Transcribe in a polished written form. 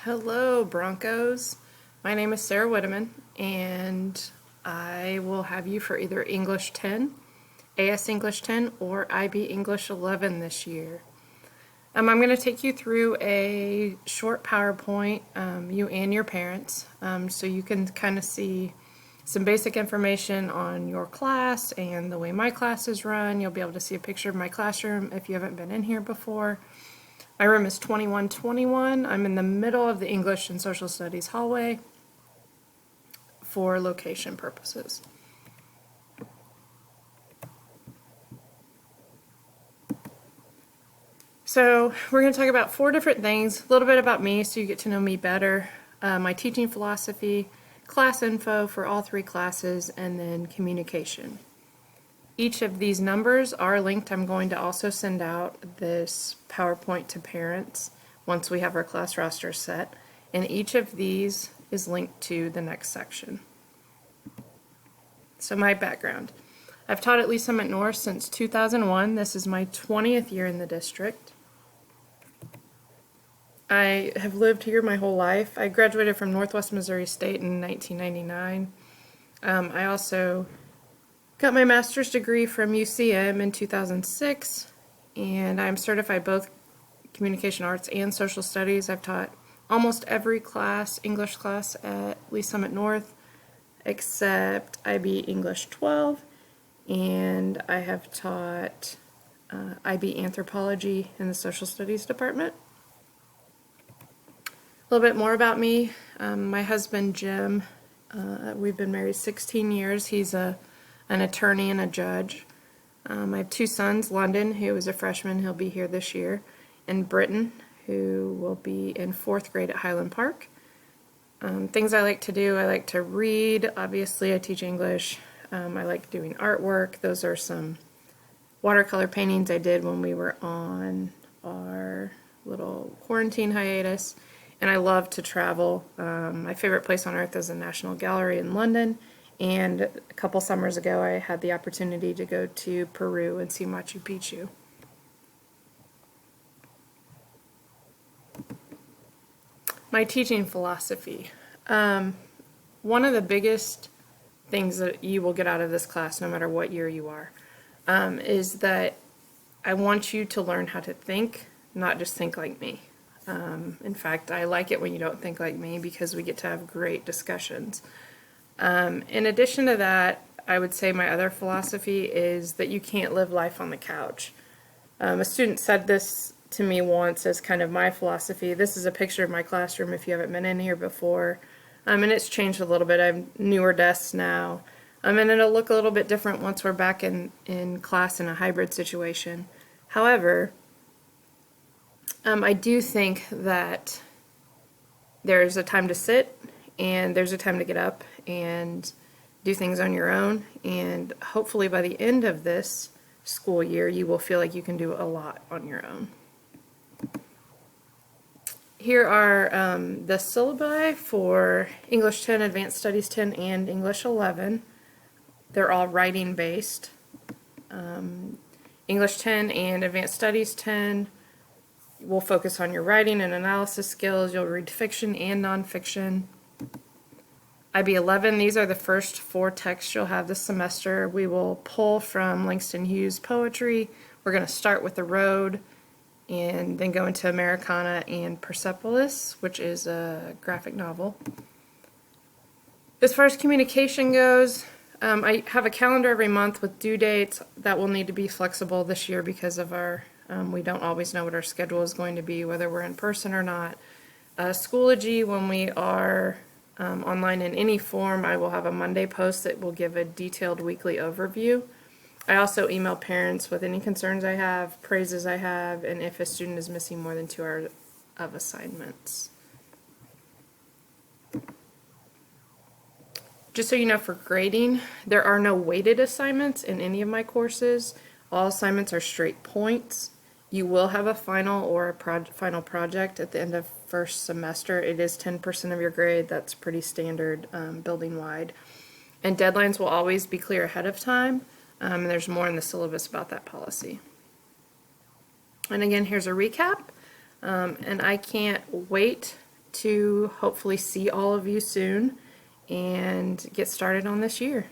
Hello, Broncos. My name is Sarah Whitteman, and I will have you for either English 10, AS English 10, or IB English 11 this year. I'm going to take you through a short PowerPoint, you and your parents, so you can kind of see some basic information on your class and the way my class is run. You'll be able to see a picture of my classroom if you haven't been in here before. My room is 2121. I'm in the middle of the English and Social Studies hallway for location purposes. So we're going to talk about 4 different things, a little bit about me so you get to know me better, my teaching philosophy, class info for all 3 classes, and then communication. Each of these numbers are linked. I'm going to also send out this PowerPoint to parents once we have our class roster set, and each of these is linked to the next section. So my background. I've taught at Lee Summit North since 2001. This is my 20th year in the district. I have lived here my whole life. I graduated from Northwest Missouri State in 1999. I also got my master's degree from UCM in 2006, and I'm certified both communication arts and social studies. I've taught almost every class, English class at Lee Summit North, except IB English 12, and I have taught IB Anthropology in the social studies department. A little bit more about me. My husband Jim, we've been married 16 years. He's an attorney and a judge. I have 2 sons, London, who is a freshman, he'll be here this year, and Britton, who will be in 4th grade at Highland Park. Things I like to do, I like to read. Obviously, I teach English. I like doing artwork. Those are some watercolor paintings I did when we were on our little quarantine hiatus. And I love to travel. My favorite place on earth is the National Gallery in London. And a couple summers ago, I had the opportunity to go to Peru and see Machu Picchu. My teaching philosophy. One of the biggest things that you will get out of this class, no matter what year you are, is that I want you to learn how to think, not just think like me. In fact, I like it when you don't think like me because we get to have great discussions. In addition to that, I would say my other philosophy is that you can't live life on the couch. A student said this to me once as kind of my philosophy. This is a picture of my classroom if you haven't been in here before. And it's changed a little bit. I have newer desks now. And it'll look a little bit different once we're back in class in a hybrid situation. However, I do think that there's a time to sit and there's a time to get up and do things on your own, and hopefully by the end of this school year you will feel like you can do a lot on your own. Here are the syllabi for English 10, Advanced Studies 10, and English 11. They're all writing based. English 10 and Advanced Studies 10 will focus on your writing and analysis skills. You'll read fiction and nonfiction. IB 11, these are the first 4 texts you'll have this semester. We will pull from Langston Hughes' poetry. We're going to start with The Road and then go into Americana and Persepolis, which is a graphic novel. As far as communication goes, I have a calendar every month with due dates that will need to be flexible this year because of our we don't always know what our schedule is going to be, whether we're in person or not. Schoology, when we are online in any form, I will have a Monday post that will give a detailed weekly overview. I also email parents with any concerns I have, praises I have, and if a student is missing more than 2 hours of assignments. Just so you know, for grading, there are no weighted assignments in any of my courses. All assignments are straight points. You will have a final or a final project at the end of first semester. It is 10% of your grade. That's pretty standard building-wide. And deadlines will always be clear ahead of time. And there's more in the syllabus about that policy. And again, here's a recap. And I can't wait to hopefully see all of you soon and get started on this year.